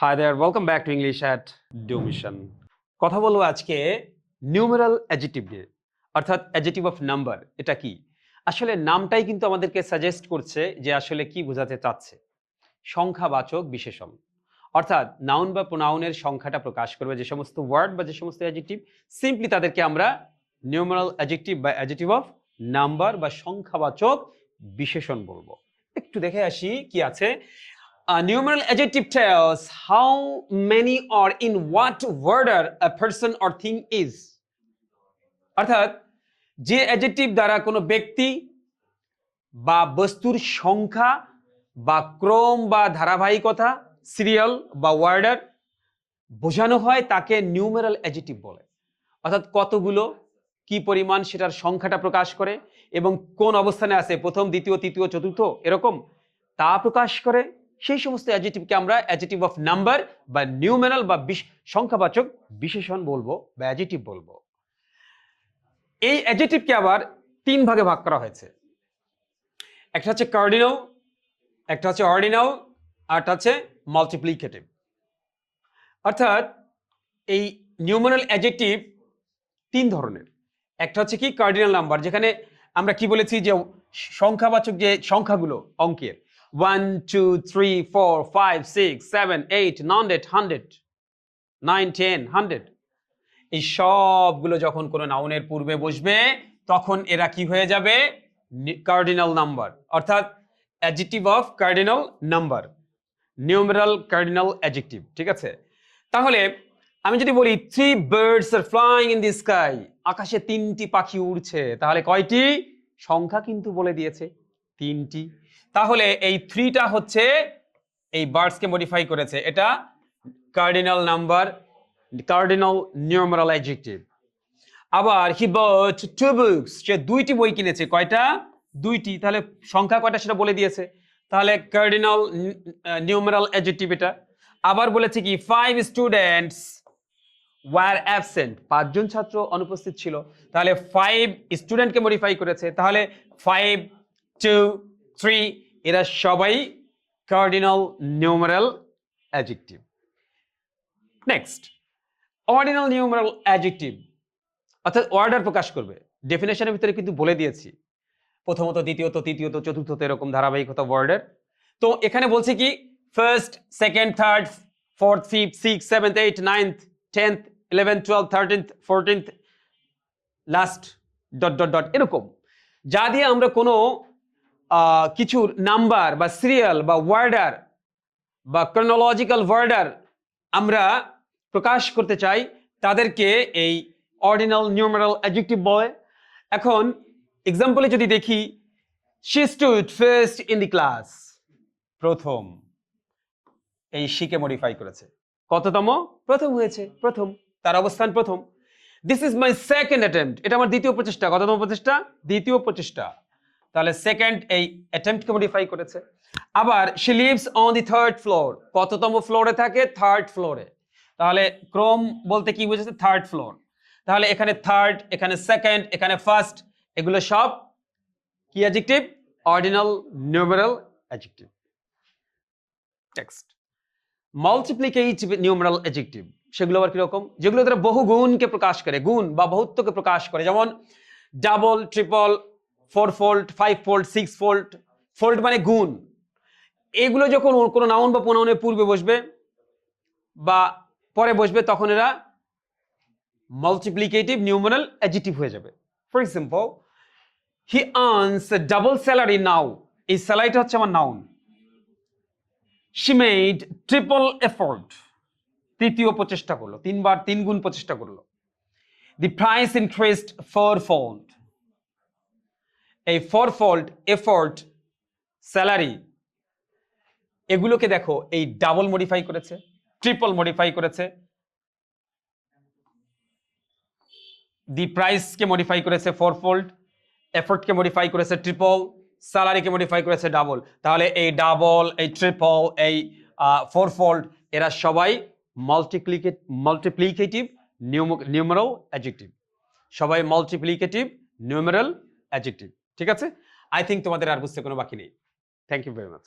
Hi there, welcome back to English at Dumission. কথা বলবো আজকে নিউমেরাল অ্যাডজেক্টিভ নিয়ে, অর্থাৎ অ্যাডজেক্টিভ অফ নাম্বার। এটা কি? আসলে নামটাই কিন্তু আমাদেরকে সাজেস্ট করছে যে আসলে কি বোঝাতে চাচ্ছে। সংখ্যাবাচক বিশেষণ, অর্থাৎ নাউন বা প্রোনাউনের সংখ্যাটা প্রকাশ করবে যে সমস্ত ওয়ার্ড বা যে সমস্ত অ্যাডজেক্টিভ, সিম্পলি তাদেরকে আমরা নিউমেরাল অ্যাডজেক্টিভ বা অ্যাডজেক্টিভ অফ নাম্বার বা সংখ্যাবাচক বিশেষণ বলবো। একটু দেখে আসি কি আছে। A numeral adjective tells how many or in what order a person or thing is. অর্থাৎ যে অ্যাডজেক্টিভ দ্বারা কোনো ব্যক্তি বা বস্তুর সংখ্যা বা ক্রম বা ধারাবাহিকতা, সিরিয়াল বা ওয়ার্ডার বোঝানো হয় তাকে নিউমেরাল অ্যাডজেক্টিভ বলে। অর্থাৎ কতগুলো, কি পরিমাণ সেটার সংখ্যাটা প্রকাশ করে এবং কোন অবস্থানে আছে, প্রথম, দ্বিতীয়, তৃতীয়, চতুর্থ, এরকম তা প্রকাশ করে। সেই সমস্ত অ্যাডজেক্টিভকে আমরা অ্যাডজেক্টিভ অফ নাম্বার বা নিউমেরাল বা সংখ্যাবাচক বিশেষণ বলবো বা অ্যাডজেক্টিভ বলবো। এই অ্যাডজেক্টিভকে আবার তিন ভাগে ভাগ করা হয়েছে। একটা হচ্ছে কার্ডিনাল, একটা হচ্ছে অর্ডিনাল, আরটা হচ্ছে মাল্টিপ্লিকেটিভ। অর্থাৎ এই নিউমেরাল অ্যাডজেক্টিভ তিন ধরনের। একটা হচ্ছে কি কার্ডিনাল নাম্বার, যেখানে আমরা কি বলেছি যে সংখ্যাবাচক যে সংখ্যাগুলো অঙ্কের 1 2 3 4 5 6 7 8 9 100 9 10 100, এই সবগুলো যখন কোনো নাউনের পূর্বে বসবে তখন এরা কি হয়ে যাবে? কার্ডিনাল নাম্বার, অর্থাৎ adjective of cardinal number, numeral cardinal adjective. ঠিক আছে? তাহলে আমি যদি বলি 3 birds are flying in the sky, আকাশে 3টি পাখি উড়ছে, তাহলে কয়টি? সংখ্যা কিন্তু বলে দিয়েছে 3টি। তাহলে এই 3টা হচ্ছে এই বার্ডসকে মডিফাই করেছে, এটা cardinal number, cardinal numeral adjective. আবার হি bought 2 books, সে 2টি বই কিনেছে, কয়টা? 2টি, তাহলে সংখ্যা কয়টা সেটা বলে দিয়েছে, তাহলে কার্ডিনাল নিউমেরাল অ্যাডজেক্টিভ এটা। আবার বলেছে কি 5 students were absent, 5জন ছাত্র অনুপস্থিত ছিল, তাহলে 5 স্টুডেন্টকে মডিফাই করেছে, তাহলে 5 2 3 এরা সবাই cardinal numeral adjective. Next, ordinal numeral adjective, অর্থাৎ অর্ডার প্রকাশ করবে। ডেফিনেশনের ভিতরে কিন্তু বলে দিয়েছি প্রথমত, দ্বিতীয়ত, তৃতীয়ত, চতুর্থত, এরকম ধারাবাহিকতা ওয়ার্ডের। তো এখানে বলছে কি first, second, third, fourth, fifth, six, seventh, eight, ninth, 10th, 11th, 12th, 13th, 14th, last dot dot dot, এরকম যা দিয়ে আমরা কোনো কিছু নাম্বার বা সিরিয়াল বা ওয়ার্ডার বা ক্রনোলজিক্যাল ওয়ার্ডার আমরা প্রকাশ করতে চাই, তাদেরকে এই অর্ডিনাল নিউমেরাল অ্যাডজেক্টিভ বলে। এখন এক্সাম্পলে যদি দেখি, she stood first in the class, প্রথম, এই শিকে মডিফাই করেছে, কততম? প্রথম হয়েছে, প্রথম, তার অবস্থান প্রথম। This is my second attempt, এটা আমার দ্বিতীয় প্রচেষ্টা, কততম প্রচেষ্টা? দ্বিতীয় প্রচেষ্টা, তাহলে সেকেন্ড এই অ্যাটেম্পটকে মডিফাই করেছে। আবার she lives on the third floor, কততম ফ্লোরে থাকে? থার্ড ফ্লোরে, তাহলে ক্রম বলতে কি বুঝেছে? থার্ড ফ্লোর, তাহলে এখানে থার্ড, এখানে সেকেন্ড, এখানে ফার্স্ট, এগুলো সব কি adjective? Ordinal numeral adjective. Text multiplicative numeral adjective, সেগুলো আবার কিরকম? যেগুলো দ্বারা বহু গুণকে প্রকাশ করে, গুণ বা বহুত্বকে প্রকাশ করে, যেমন double, triple, 4 fold, 5 fold, 6 fold, fold মানে গুণ। এগুলো যখন কোনো নাউন বা প্রোনাউনের পূর্বে বসবে বা পরে বসবে তখন এরা মাল্টিপ্লিকেটিভ নিউমেরাল অ্যাডজেক্টিভ হয়ে যাবে। For example, he earns double salary now, এই স্যালারিটা হচ্ছে আমার noun. she made triple effort, তৃতীয় প্রচেষ্টা করলো, 3বার 3 গুণ প্রচেষ্টা করলো। the price increased fourfold, এই fourfold, effort, স্যালারি, এগুলোকে দেখো এই ডাবল মডিফাই করেছে, ট্রিপল মডিফাই করেছে, দি প্রাইসকে মডিফাই করেছে fourfold, এফোর্টকে মডিফাই করেছে ট্রিপল, স্যালারিকে মডিফাই করেছে ডাবল। তাহলে এই ডাবল, এই ট্রিপল, এই fourfold, এরা সবাই মাল্টিপ্লিকেটিভ নিউমেরাল অ্যাডজেক্টিভ, সবাই মাল্টিপ্লিকেটিভ নিউমেরাল অ্যাডজেক্টিভ। ঠিক আছে? আই থিঙ্ক তোমাদের আর বুঝতে কোনো বাকি নেই। Thank you very much.